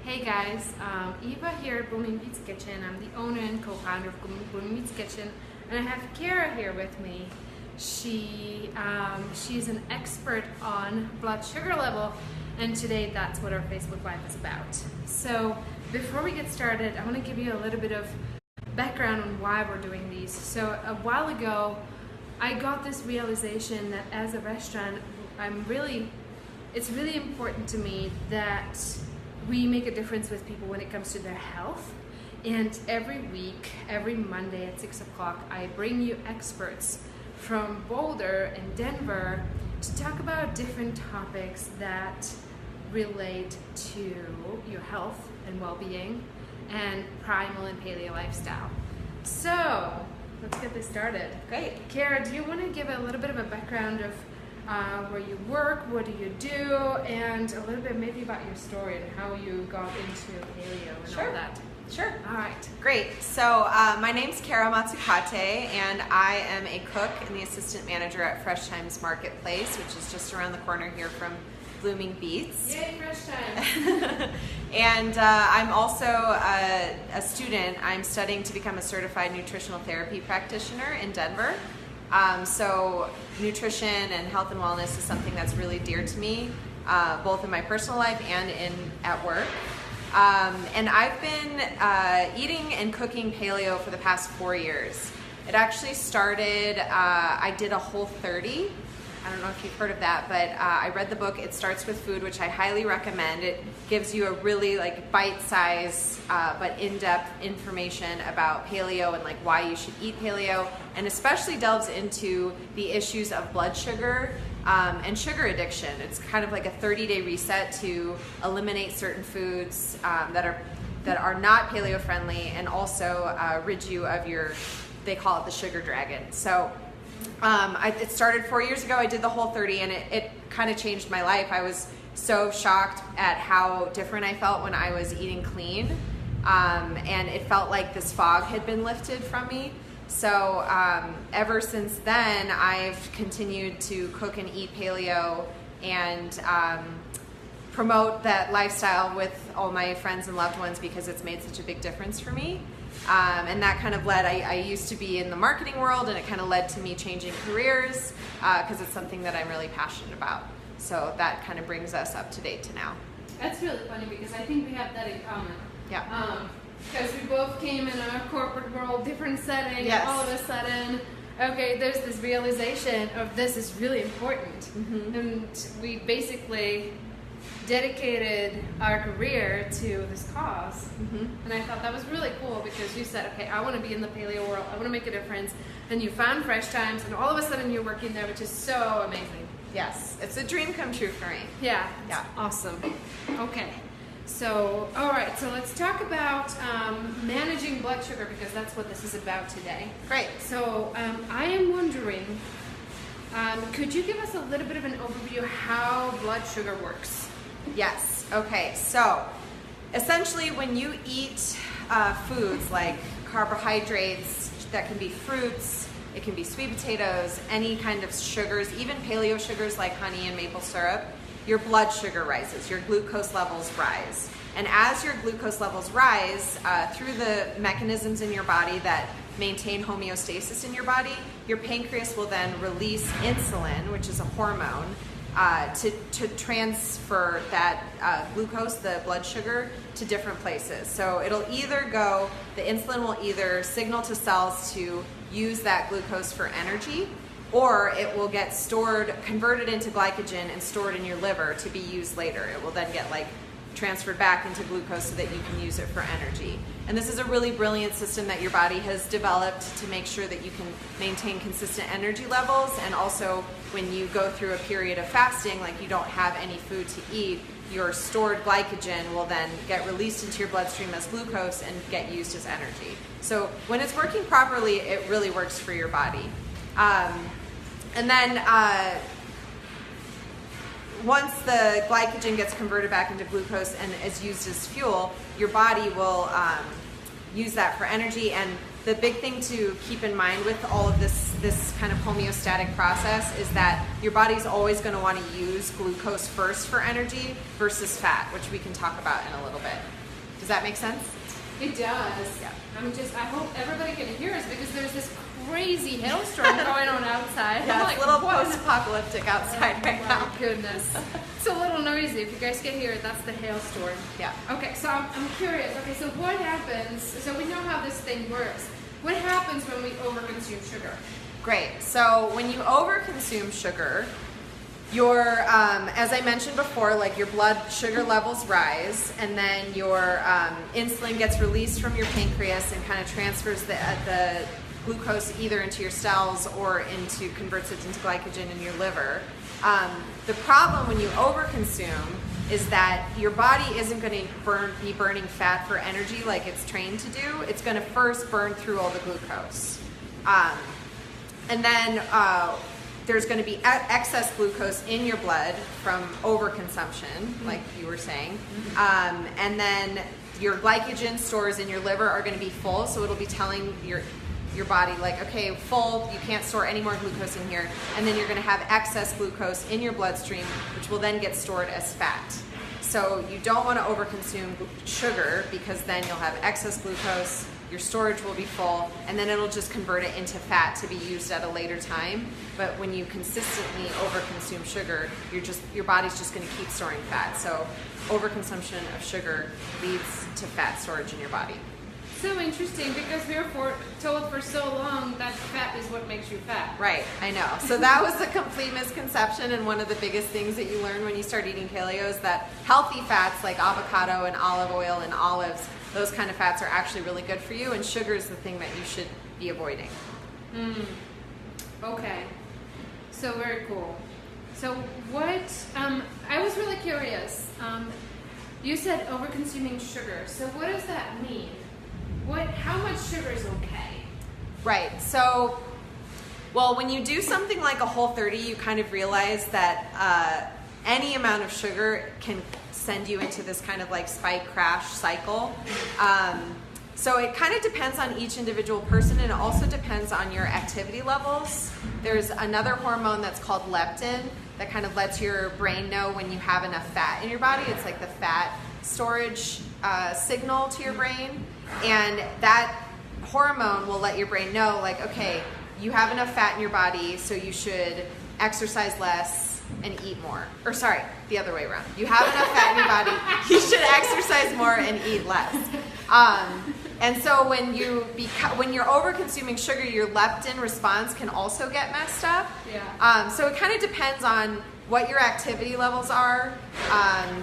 Hey guys, Eva here at Blooming Beats Kitchen. I'm the owner and co-founder of Blooming Beats Kitchen, and I have Cara here with me. She's an expert on blood sugar level, and today that's what our Facebook Live is about. So before we get started, I want to give you a little bit of background on why we're doing these. So a while ago, I got this realization that as a restaurant, it's really important to me that we make a difference with people when it comes to their health. And every week, every Monday at 6 o'clock, I bring you experts from Boulder and Denver to talk about different topics that relate to your health and well-being and primal and paleo lifestyle. So let's get this started. Great. Cara, do you want to give a little bit of a background of where you work, what do you do, and a little bit maybe about your story and how you got into paleo and all that? Sure. All right. Great. So my name's Cara Matsukoté, and I am a cook and the assistant manager at Fresh Times Marketplace, which is just around the corner here from Blooming Beats. Yay, Fresh Times! And I'm also a student. I'm studying to become a certified nutritional therapy practitioner in Denver. So nutrition and health and wellness is something that's really dear to me, both in my personal life and at work. And I've been eating and cooking paleo for the past 4 years. It actually started, I did a Whole30. I don't know if you've heard of that, but I read the book, It Starts With Food, which I highly recommend. It gives you a really bite-sized but in-depth information about paleo and why you should eat paleo, and especially delves into the issues of blood sugar and sugar addiction. It's kind of like a 30-day reset to eliminate certain foods that are not paleo friendly, and also rid you of they call it the sugar dragon. So it started 4 years ago. I did the Whole30, and it kind of changed my life. I was so shocked at how different I felt when I was eating clean, and it felt like this fog had been lifted from me. So ever since then, I've continued to cook and eat paleo and promote that lifestyle with all my friends and loved ones because it's made such a big difference for me. And that kind of led, I used to be in the marketing world, and it kind of led to me changing careers because it's something that I'm really passionate about. So that kind of brings us up to date to now. That's really funny because I think we have that in common. Yeah. Because we both came in a corporate world, different setting, Yes. and all of a sudden, okay, there's this realization of this is really important. Mm-hmm. And we basically dedicated our career to this cause. Mm-hmm. And I thought that was really cool because you said, okay, I want to be in the paleo world, I want to make a difference. And you found Fresh Times, and all of a sudden you're working there, which is so amazing. Yes, it's a dream come true for me. Yeah, Yeah. awesome. Okay, so, all right, so let's talk about managing blood sugar because that's what this is about today. Great. So I am wondering, could you give us a little bit of an overview of how blood sugar works? Yes. Okay. So essentially, when you eat foods like carbohydrates, that can be fruits, it can be sweet potatoes, any kind of sugars, even paleo sugars like honey and maple syrup, your blood sugar rises, your glucose levels rise. And as your glucose levels rise, through the mechanisms in your body that maintain homeostasis in your body, your pancreas will then release insulin, which is a hormone, to transfer that glucose, the blood sugar, to different places. So it'll either go, the insulin will either signal to cells to use that glucose for energy, or it will get stored, converted into glycogen and stored in your liver to be used later. It will then get transferred back into glucose so that you can use it for energy. And this is a really brilliant system that your body has developed to make sure that you can maintain consistent energy levels, and also when you go through a period of fasting, like you don't have any food to eat, your stored glycogen will then get released into your bloodstream as glucose and get used as energy. So when it's working properly, it really works for your body. And then once the glycogen gets converted back into glucose and is used as fuel, your body will use that for energy. And the big thing to keep in mind with all of this this kind of homeostatic process is that your body's always going to want to use glucose first for energy versus fat, which we can talk about in a little bit. Does that make sense? It does. Yeah. I hope everybody can hear us because there's this crazy hailstorm going on outside. Yeah, I'm it's a little what? post-apocalyptic outside right now. My goodness. It's a little noisy. If you guys can hear it, that's the hailstorm. Yeah. Okay, so I'm curious. Okay, so what happens? So we know how this thing works. What happens when we overconsume sugar? Great. So when you overconsume sugar, your, as I mentioned before, like your blood sugar levels rise, and then your insulin gets released from your pancreas and kind of transfers the glucose either into your cells or converts it into glycogen in your liver. The problem when you overconsume is that your body isn't going to be burning fat for energy like it's trained to do. It's going to first burn through all the glucose. And then there's going to be excess glucose in your blood from overconsumption, like you were saying. And then your glycogen stores in your liver are going to be full, so it'll be telling your body like, okay, full, you can't store any more glucose in here. And then you're going to have excess glucose in your bloodstream, which will then get stored as fat. So you don't want to overconsume sugar because then you'll have excess glucose, your storage will be full, and then it'll just convert it into fat to be used at a later time. But when you consistently overconsume sugar, your body's just going to keep storing fat. So overconsumption of sugar leads to fat storage in your body. So interesting, because we were told for so long that fat is what makes you fat. Right, I know. So that was a complete misconception, and one of the biggest things that you learn when you start eating paleo is that healthy fats like avocado and olive oil and olives, those kind of fats are actually really good for you, and sugar is the thing that you should be avoiding. Okay, so very cool. So what, I was really curious. You said over-consuming sugar, so what does that mean? How much sugar is okay? Right. So, well, when you do something like a Whole30, you kind of realize that any amount of sugar can send you into this kind of like spike crash cycle. So it kind of depends on each individual person, and it also depends on your activity levels. There's another hormone that's called leptin that kind of lets your brain know when you have enough fat in your body. It's like the fat storage signal to your brain. And that hormone will let your brain know, like, okay, you have enough fat in your body, so you should exercise less and eat more. Or sorry, the other way around. You have enough fat in your body, you should exercise more and eat less. And so when you're over-consuming sugar, your leptin response can also get messed up. Yeah. So it kind of depends on what your activity levels are.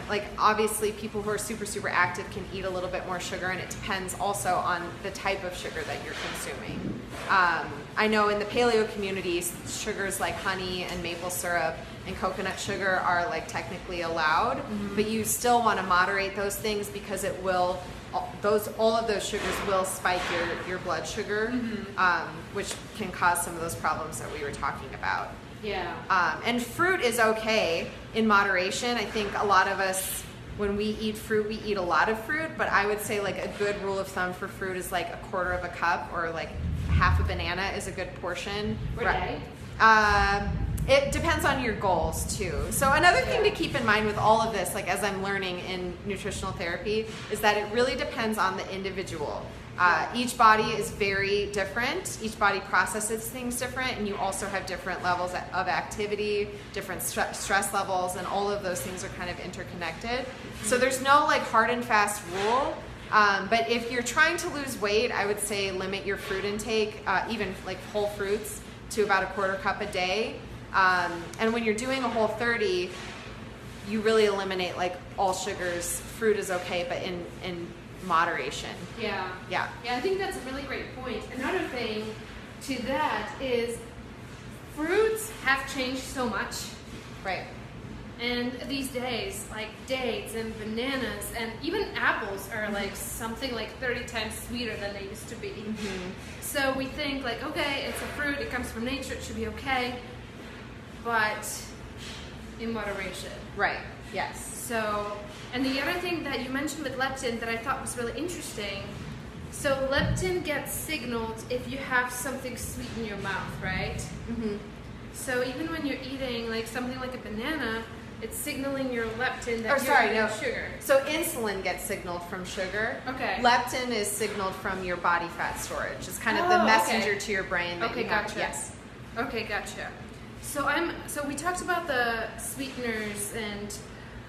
Like obviously people who are super, super active can eat a little bit more sugar, and it depends also on the type of sugar that you're consuming. I know in the paleo community, sugars like honey and maple syrup and coconut sugar are like technically allowed, but you still want to moderate those things because it will, all of those sugars will spike your blood sugar, which can cause some of those problems that we were talking about. Yeah. And fruit is okay in moderation. I think a lot of us, when we eat fruit, we eat a lot of fruit, but I would say like a good rule of thumb for fruit is like a quarter of a cup, or like half a banana is a good portion. Per day? It depends on your goals too. So another thing to keep in mind with all of this, like as I'm learning in nutritional therapy, is that it really depends on the individual. Each body is very different. Each body processes things different, and you also have different levels of activity, different stress levels, and all of those things are kind of interconnected. So there's no like hard and fast rule. But if you're trying to lose weight, I would say limit your fruit intake, even like whole fruits, to about a quarter cup a day. And when you're doing a Whole30, you really eliminate like all sugars. Fruit is okay, but in moderation. Yeah. Yeah. Yeah, I think that's a really great point. Another thing to that is fruits have changed so much. Right. And these days, like dates and bananas and even apples are like something like 30 times sweeter than they used to be. So we think like, okay, it's a fruit, it comes from nature, it should be okay, but in moderation. Right. Yes. So, and the other thing that you mentioned with leptin that I thought was really interesting So leptin gets signaled if you have something sweet in your mouth, right? Mm-hmm. So even when you're eating like something like a banana, it's signaling your leptin that sugar. So insulin gets signaled from sugar. Okay. Leptin is signaled from your body fat storage. It's kind of the messenger to your brain. That okay, you have. gotcha. Yes. Okay, gotcha. So we talked about the sweeteners and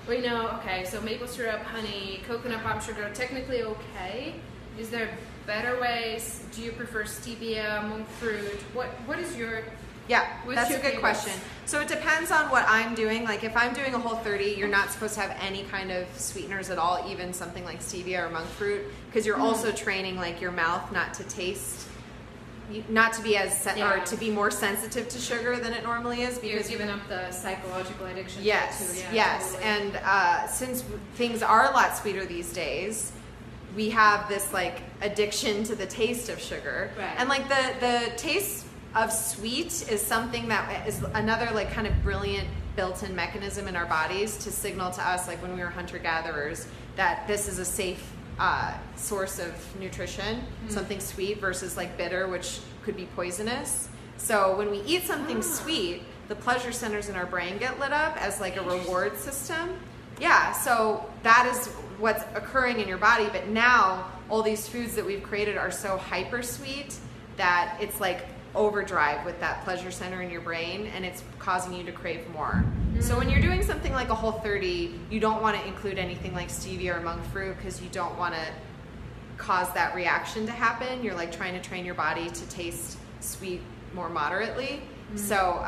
we know, okay, so maple syrup, honey, coconut palm sugar, technically okay. Is there better ways? Do you prefer stevia, monk fruit? What is your... Yeah, that's your a good favorites? question. So it depends on what I'm doing. Like if I'm doing a Whole30, you're not supposed to have any kind of sweeteners at all, even something like stevia or monk fruit, because you're also training like your mouth not to taste, not to be as or to be more sensitive to sugar than it normally is. Because you're giving up the psychological addiction. Yes, too. Yeah, yes, totally. and since things are a lot sweeter these days, we have this like addiction to the taste of sugar, Right. and like the taste of sweet is something that is another like kind of brilliant built-in mechanism in our bodies to signal to us, like when we were hunter-gatherers, that this is a safe source of nutrition, something sweet versus like bitter, which could be poisonous. So when we eat something sweet, the pleasure centers in our brain get lit up as like a reward system. Yeah, so that is what's occurring in your body, but now all these foods that we've created are so hyper sweet that it's like overdrive with that pleasure center in your brain, and it's causing you to crave more. So when you're doing something like a Whole30, you don't want to include anything like stevia or monk fruit because you don't want to cause that reaction to happen. You're like trying to train your body to taste sweet more moderately. So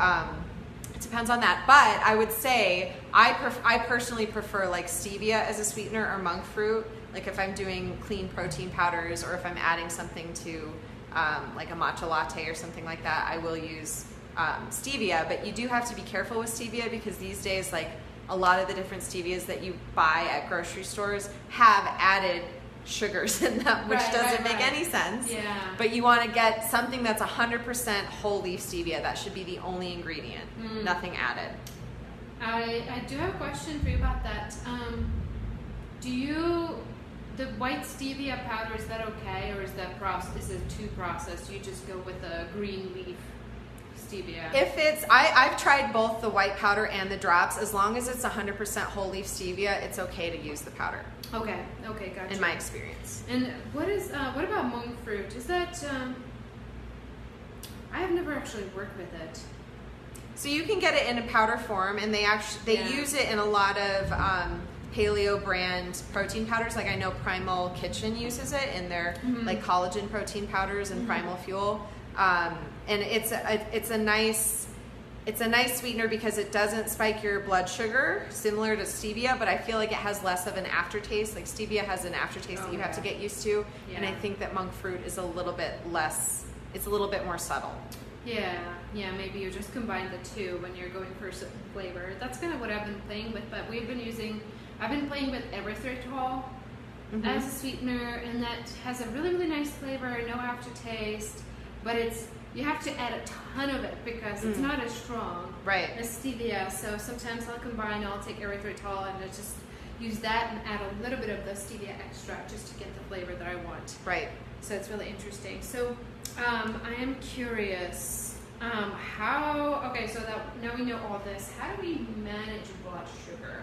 it depends on that. But I would say I personally prefer like stevia as a sweetener or monk fruit. Like if I'm doing clean protein powders or if I'm adding something to like a matcha latte or something like that, I will use stevia. But you do have to be careful with stevia because these days, like a lot of the different stevias that you buy at grocery stores have added sugars in them, which doesn't make any sense. Yeah. But you want to get something that's 100% whole leaf stevia. That should be the only ingredient, nothing added. I do have a question for you about that. The white stevia powder, is that okay, or is it too processed? You just go with a green leaf stevia? If it's, I've tried both the white powder and the drops. As long as it's 100% whole leaf stevia, it's okay to use the powder. Okay, gotcha. In my experience. And what about monk fruit? Is that, I have never actually worked with it. So you can get it in a powder form, and they use it in a lot of paleo brand protein powders. Like I know Primal Kitchen uses it in their like collagen protein powders and Primal Fuel, and it's a nice sweetener because it doesn't spike your blood sugar, similar to stevia, but I feel like it has less of an aftertaste. Like stevia has an aftertaste that you have to get used to, and I think that monk fruit is a little bit less. It's a little bit more subtle. Yeah, maybe you just combine the two when you're going for a certain flavor. That's kind of what I've been playing with, but I've been playing with erythritol as a sweetener, and that has a really, really nice flavor, no aftertaste, but you have to add a ton of it because it's not as strong as stevia. So sometimes I'll take erythritol and just use that and add a little bit of the stevia extract just to get the flavor that I want. Right. So it's really interesting. So I am curious, so that now we know all this, how do we manage blood sugar?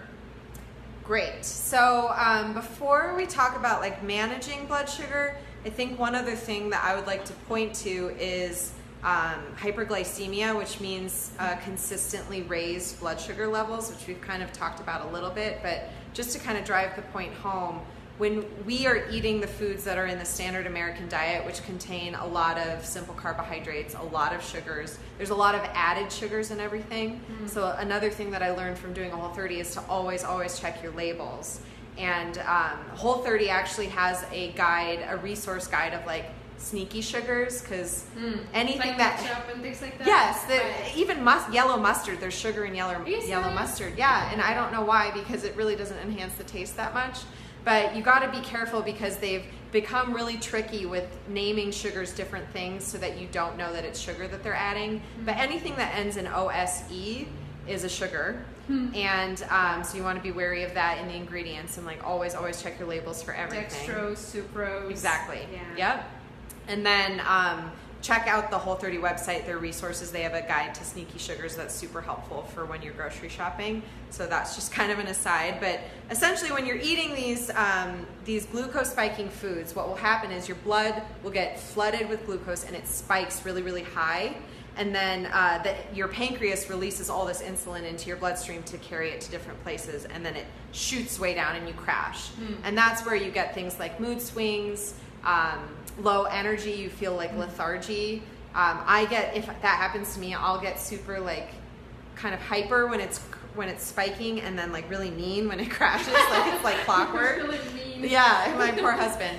Great. So before we talk about like managing blood sugar, I think one other thing that I would like to point to is hyperglycemia, which means consistently raised blood sugar levels, which we've kind of talked about a little bit, but just to kind of drive the point home, when we are eating the foods that are in the standard American diet, which contain a lot of simple carbohydrates, a lot of sugars, there's a lot of added sugars in everything. So another thing that I learned from doing a Whole30 is to always check your labels. And Whole30 actually has a resource guide of like sneaky sugars, because anything like that ketchup and things like that. Yes, even yellow mustard. There's sugar in yellow mustard. Yeah, and I don't know why, because it really doesn't enhance the taste that much. But you got to be careful because they've become really tricky with naming sugars different things so that you don't know that it's sugar that they're adding. But anything that ends in OSE is a sugar. And so you want to be wary of that in the ingredients, and like always check your labels for everything. Dextrose, sucrose. Exactly. Yeah. Yep. And then check out the Whole30 website, their resources. They have a guide to sneaky sugars that's super helpful for when you're grocery shopping. So that's just kind of an aside. But essentially, when you're eating these glucose spiking foods, what will happen is your blood will get flooded with glucose and it spikes really, really high. And then your pancreas releases all this insulin into your bloodstream to carry it to different places, and then it shoots way down and you crash. And that's where you get things like mood swings, low energy, you feel like lethargy. If that happens to me, I'll get super like kind of hyper when it's spiking, and then like really mean when it crashes, like it's like clockwork. Really mean. Yeah, my poor husband.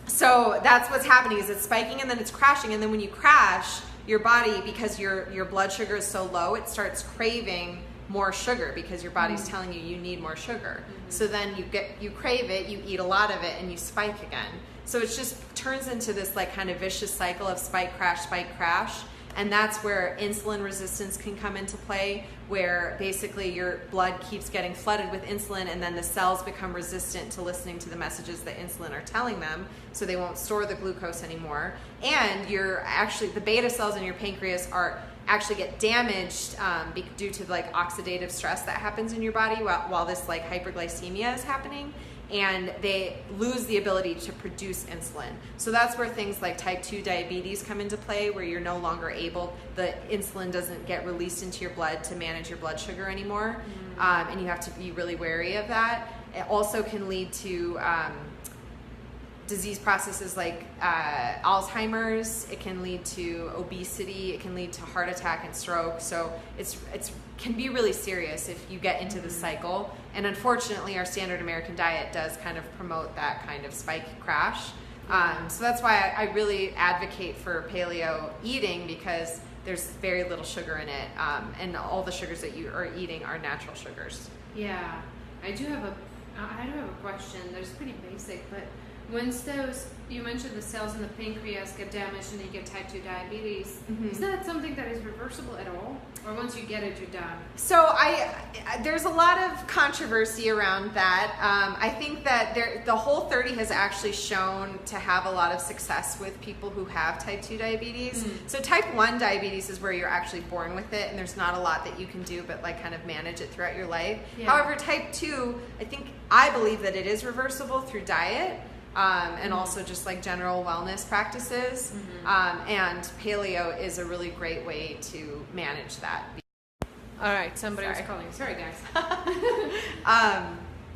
So that's what's happening, is it's spiking and then it's crashing, and then when you crash, your body, because your blood sugar is so low, it starts craving more sugar because your body's telling you need more sugar. So then you crave it, you eat a lot of it, and you spike again. So it just turns into this like kind of vicious cycle of spike, crash. And that's where insulin resistance can come into play, where basically your blood keeps getting flooded with insulin, and then the cells become resistant to listening to the messages that insulin are telling them, so they won't store the glucose anymore. And the beta cells in your pancreas actually get damaged due to like oxidative stress that happens in your body while this like hyperglycemia is happening, and they lose the ability to produce insulin. So that's where things like type 2 diabetes come into play, where you're no longer the insulin doesn't get released into your blood to manage your blood sugar anymore. And you have to be really wary of that. It also can lead to disease processes like Alzheimer's. It can lead to obesity. It can lead to heart attack and stroke. So it can be really serious if you get into the cycle. And unfortunately, our standard American diet does kind of promote that kind of spike crash. So that's why I really advocate for paleo eating, because there's very little sugar in it, and all the sugars that you are eating are natural sugars. Yeah, I do have a question. There's pretty basic, but once you mentioned the cells in the pancreas get damaged and you get type 2 diabetes, is that something that is reversible at all? Or once you get it, you're done? So there's a lot of controversy around that. I think that the Whole30 has actually shown to have a lot of success with people who have type 2 diabetes. So type 1 diabetes is where you're actually born with it, and there's not a lot that you can do but like kind of manage it throughout your life. Yeah. However, type 2, I believe that it is reversible through diet. And also just like general wellness practices. And paleo is a really great way to manage that. All right, somebody was calling. Sorry, guys.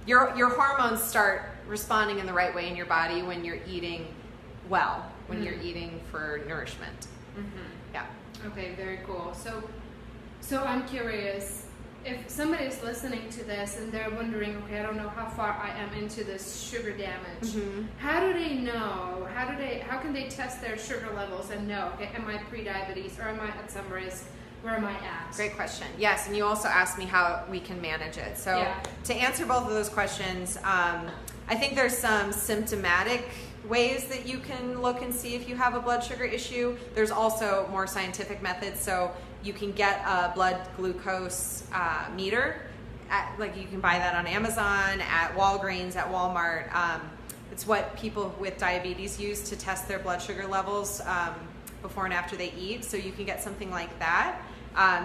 Your hormones start responding in the right way in your body when you're eating well, when you're eating for nourishment. Yeah. Okay, very cool. So I'm curious, if somebody's listening to this and they're wondering, okay, I don't know how far I am into this sugar damage, how do they know? How can they test their sugar levels and know, okay, am I pre-diabetes or am I at some risk? Where am I at? Great question. Yes, and you also asked me how we can manage it. So to answer both of those questions, I think there's some symptomatic ways that you can look and see if you have a blood sugar issue. There's also more scientific methods. So you can get a blood glucose meter. You can buy that on Amazon, at Walgreens, at Walmart. It's what people with diabetes use to test their blood sugar levels before and after they eat. So you can get something like that.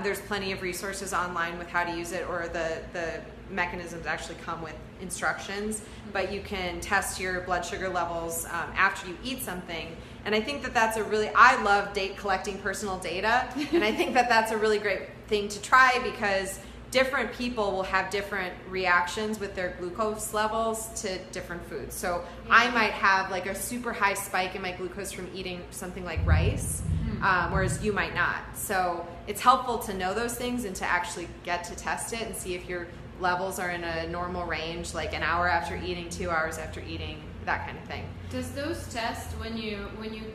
There's plenty of resources online with how to use it, or the mechanisms actually come with instructions, but you can test your blood sugar levels after you eat something. And I think that I love collecting personal data, and I think that that's a really great thing to try, because different people will have different reactions with their glucose levels to different foods. So I might have like a super high spike in my glucose from eating something like rice, whereas you might not. So it's helpful to know those things and to actually get to test it and see if your levels are in a normal range, like an hour after eating, 2 hours after eating, that kind of thing. Does those tests, when you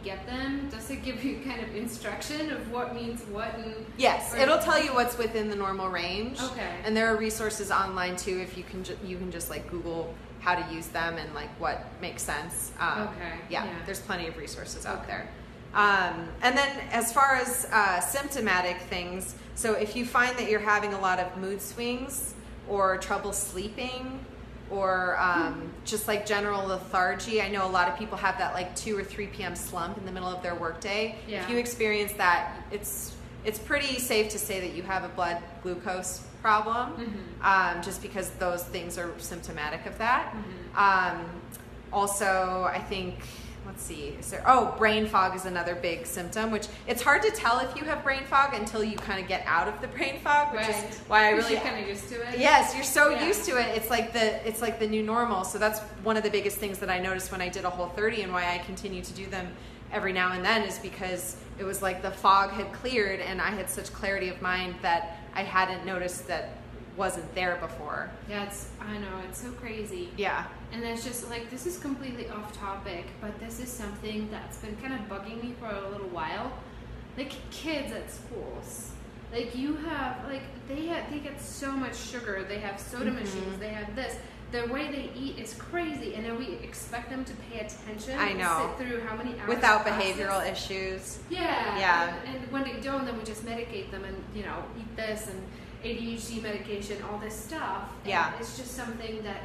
get them, does it give you kind of instruction of what means what? Yes, it'll tell you what's within the normal range. Okay. And there are resources online too, if you can just like Google how to use them and like what makes sense. Okay. Yeah, there's plenty of resources out there. And then as far as symptomatic things, so if you find that you're having a lot of mood swings or trouble sleeping or just like general lethargy, I know a lot of people have that like 2 or 3 p.m. slump in the middle of their workday. Yeah. If you experience that, it's pretty safe to say that you have a blood glucose problem, just because those things are symptomatic of that. Also, I think, let's see, brain fog is another big symptom, which it's hard to tell if you have brain fog until you kind of get out of the brain fog, which is why I really kind of used to it. Yes, you're so used to it. It's like the new normal. So that's one of the biggest things that I noticed when I did a Whole30, and why I continue to do them every now and then, is because it was like the fog had cleared and I had such clarity of mind that I hadn't noticed that wasn't there before. Yeah, I know, it's so crazy. Yeah. And it's just like, this is completely off topic, but this is something that's been kind of bugging me for a little while. Like kids at schools, like you have, like they get so much sugar, they have soda machines, they have this. The way they eat is crazy, and then we expect them to pay attention. I know. And sit through how many hours without classes. behavioral issues. Yeah. Yeah. And when they don't, then we just medicate them and, eat this and ADHD medication, all this stuff. And yeah. it's just something that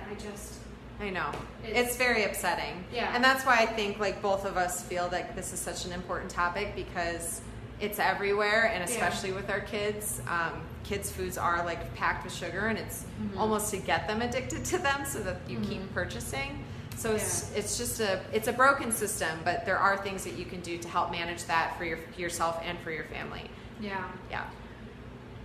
I know. It's very upsetting. Yeah. And that's why I think like both of us feel that this is such an important topic, because it's everywhere, and especially with our kids. Kids' foods are like packed with sugar, and it's almost to get them addicted to them so that you keep purchasing. So it's just a broken system, but there are things that you can do to help manage that for yourself and for your family. Yeah. Yeah.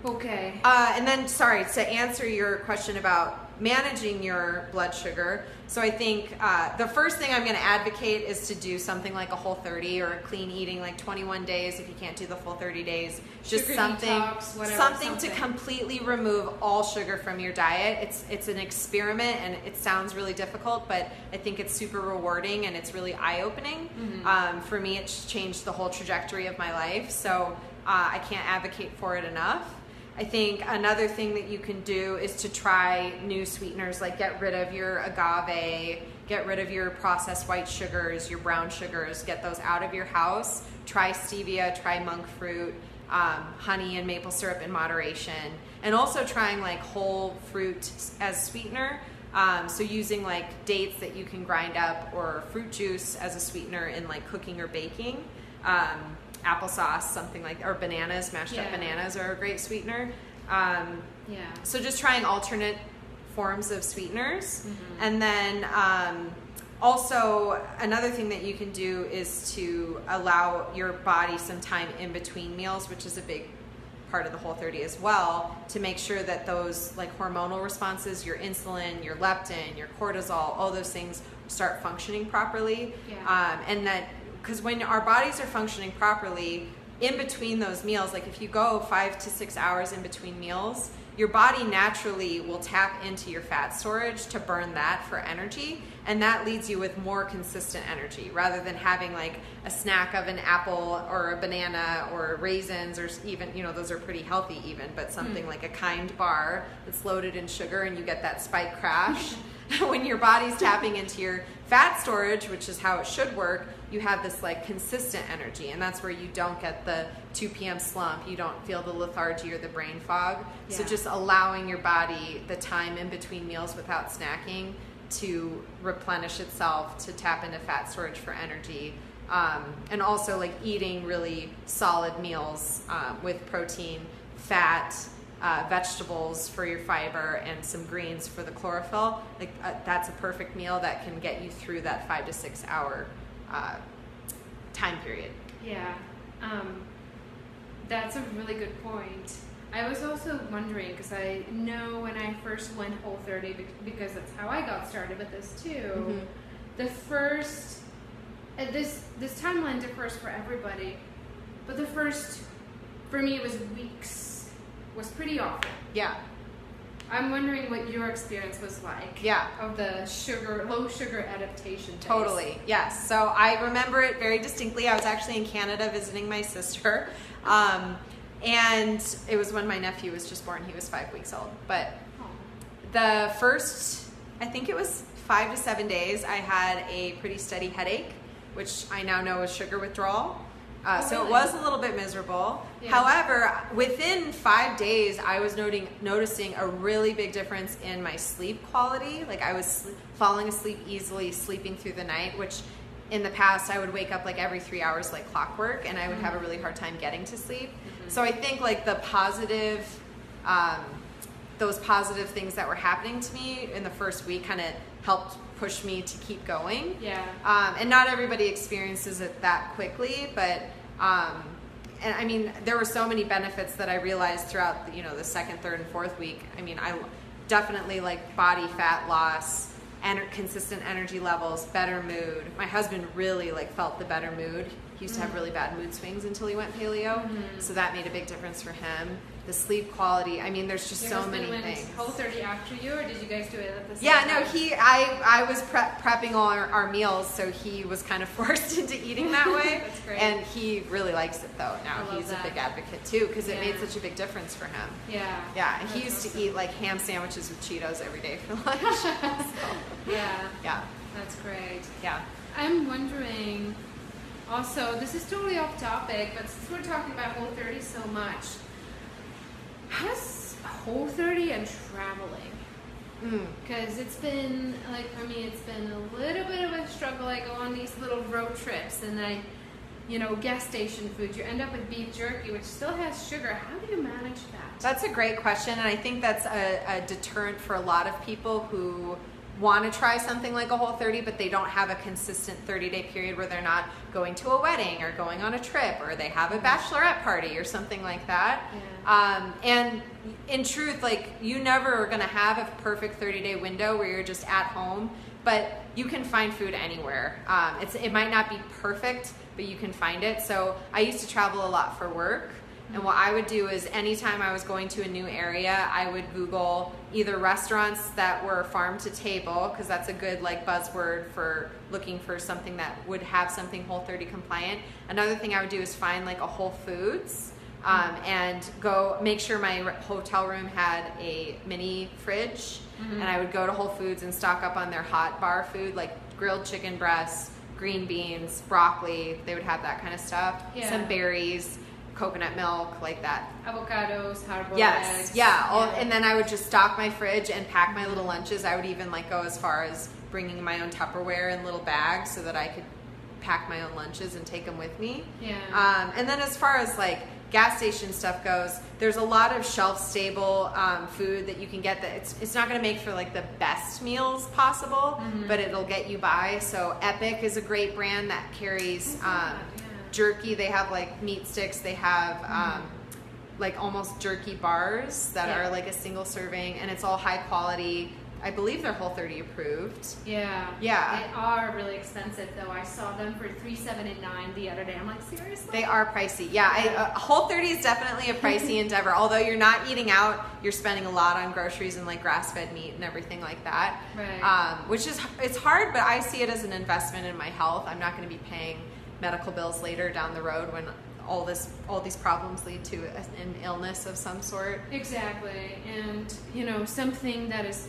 Okay. And then, sorry, to answer your question about managing your blood sugar. So I think the first thing I'm going to advocate is to do something like a Whole30 or a clean eating, like 21 days if you can't do the full 30 days. Just sugar something, detox, something to completely remove all sugar from your diet. It's an experiment, and it sounds really difficult, but I think it's super rewarding and it's really eye-opening. For me, it's changed the whole trajectory of my life. So I can't advocate for it enough. I think another thing that you can do is to try new sweeteners, like get rid of your agave, get rid of your processed white sugars, your brown sugars, get those out of your house. Try stevia, try monk fruit, honey and maple syrup in moderation, and also trying like whole fruit as sweetener. So using like dates that you can grind up, or fruit juice as a sweetener in like cooking or baking. Applesauce, something like, or bananas, mashed up bananas are a great sweetener. So just trying alternate forms of sweeteners. And then also another thing that you can do is to allow your body some time in between meals, which is a big part of the Whole30 as well, to make sure that those like hormonal responses, your insulin, your leptin, your cortisol, all those things start functioning properly. And that, because when our bodies are functioning properly, in between those meals, like if you go 5 to 6 hours in between meals, your body naturally will tap into your fat storage to burn that for energy, and that leads you with more consistent energy, rather than having like a snack of an apple or a banana or raisins, or even, those are pretty healthy even, but something like a Kind bar that's loaded in sugar, and you get that spike crash. When your body's tapping into your fat storage, which is how it should work, you have this like consistent energy, and that's where you don't get the 2 p.m. slump, you don't feel the lethargy or the brain fog. So just allowing your body the time in between meals without snacking to replenish itself, to tap into fat storage for energy, and also like eating really solid meals with protein, fat, vegetables for your fiber, and some greens for the chlorophyll. That's a perfect meal that can get you through that 5 to 6 hour time period. Yeah, that's a really good point. I was also wondering, because I know when I first went Whole30, because that's how I got started with this too, the first, this timeline differs for everybody, but the first, for me, it was weeks, was pretty awful. Yeah. I'm wondering what your experience was like. Yeah. Of the low sugar adaptation phase. Totally, yes. So I remember it very distinctly. I was actually in Canada visiting my sister. And it was when my nephew was just born. He was 5 weeks old. But the first, I think it was 5 to 7 days, I had a pretty steady headache, which I now know is sugar withdrawal. So really? it was a little bit miserable. Yeah. However, within 5 days, I was noticing a really big difference in my sleep quality. Like I was falling asleep easily, sleeping through the night, which in the past I would wake up like every 3 hours like clockwork, and I would have a really hard time getting to sleep. So I think like the positive, those positive things that were happening to me in the first week kind of helped push me to keep going. Yeah. And not everybody experiences it that quickly, but and I mean, there were so many benefits that I realized throughout the second, third, and fourth week. I mean, I definitely like body fat loss, and consistent energy levels, better mood. My husband really like felt the better mood. He used to have really bad mood swings until he went paleo, so that made a big difference for him. The sleep quality. I mean, there's just so many things. Whole30 after you, or did you guys do it at the same Yeah, time? no, I was prepping all our meals, so he was kind of forced into eating that way. That's great. And he really likes it though. Now I love he's a that. big advocate too, because it made Yeah. such a big difference for him. Yeah. Yeah, and he That's used awesome. to eat like ham sandwiches with Cheetos every day for lunch. Yeah. Yeah, That's great. yeah. I'm wondering, also, this is totally off topic, but since we're talking about Whole30 so much, how's Whole30 and traveling? Because it's been, like, for me, it's been a little bit of a struggle. I go on these little road trips, and gas station food, you end up with beef jerky, which still has sugar. How do you manage that? That's a great question, and I think that's a deterrent for a lot of people who want to try something like a Whole30, but they don't have a consistent 30-day period where they're not going to a wedding or going on a trip, or they have a bachelorette party or something like that. Yeah. And in truth, like, you never are going to have a perfect 30-day window where you're just at home, but you can find food anywhere. It might not be perfect, but you can find it. So I used to travel a lot for work. And what I would do is anytime I was going to a new area, I would Google either restaurants that were farm to table, because that's a good like buzzword for looking for something that would have something Whole30 compliant. Another thing I would do is find like a Whole Foods and go make sure my hotel room had a mini fridge, and I would go to Whole Foods and stock up on their hot bar food, like grilled chicken breasts, green beans, broccoli. They would have that kind of stuff. Yeah. Some berries, coconut milk, like that. Avocados, hard-boiled Yes, eggs. yeah. And then I would just stock my fridge and pack my little lunches. I would even like go as far as bringing my own Tupperware in little bags so that I could pack my own lunches and take them with me. Yeah. And then as far as like gas station stuff goes, there's a lot of shelf-stable food that you can get that it's not going to make for like the best meals possible, but it'll get you by. So Epic is a great brand that carries jerky. They have like meat sticks. They have like almost jerky bars that are like a single serving, and it's all high quality. I believe they're Whole30 approved. Yeah. Yeah. They are really expensive though. I saw them for $3.79 the other day. I'm like, seriously? They are pricey. Yeah, Whole30 is definitely a pricey endeavor. Although you're not eating out, you're spending a lot on groceries and like grass-fed meat and everything like that. Right. Which is, it's hard, but I see it as an investment in my health. I'm not going to be paying medical bills later down the road when all these problems lead to an illness of some sort. Exactly. And something that is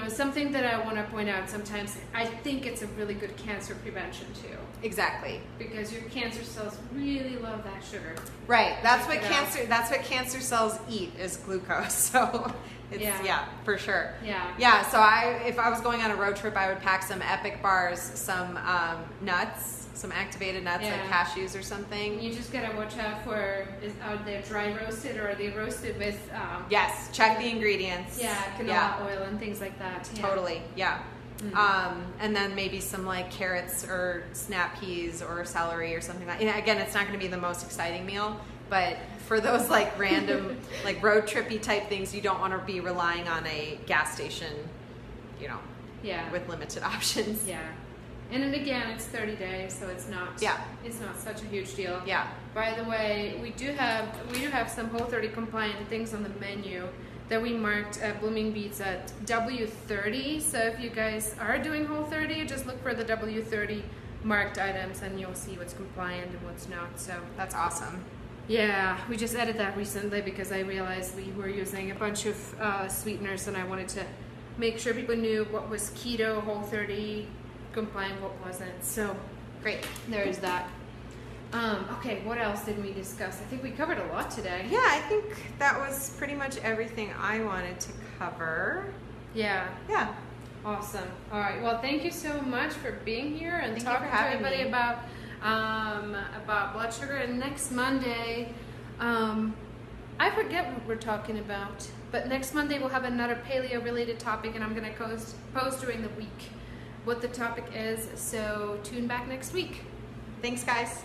something that I want to point out, sometimes I think it's a really good cancer prevention too. Exactly. Because your cancer cells really love that sugar. Right. That's Check what it out. cancer cells eat is glucose. So it's Yeah. for sure. Yeah. Yeah, so if I was going on a road trip, I would pack some Epic bars, some nuts, some activated nuts like cashews or something. You just gotta watch out for, are they dry roasted or are they roasted with Yes, check the ingredients. canola oil and things like that. Yeah. Totally, yeah. And then maybe some like carrots or snap peas or celery or something like that. Again, it's not going to be the most exciting meal, but for those like random like road trippy type things, you don't want to be relying on a gas station, with limited options. Yeah. And then again, it's 30 days, so it's not such a huge deal. Yeah. By the way, we do have some Whole30 compliant things on the menu that we marked at Blooming Beets at W30. So if you guys are doing Whole30, just look for the W30 marked items and you'll see what's compliant and what's not. So That's awesome. yeah, we just added that recently because I realized we were using a bunch of sweeteners and I wanted to make sure people knew what was keto, Whole30 compliant, what wasn't. So Great. there's that. Okay, what else did we discuss? I think we covered a lot today. Yeah, I think that was pretty much everything I wanted to cover. Yeah. Yeah. Awesome. All right. Well, thank you so much for being here and Thank you talking for to having everybody me. about blood sugar. And next Monday, I forget what we're talking about, but next Monday we'll have another paleo-related topic, and I'm going to post during the week what the topic is. So tune back next week. Thanks, guys.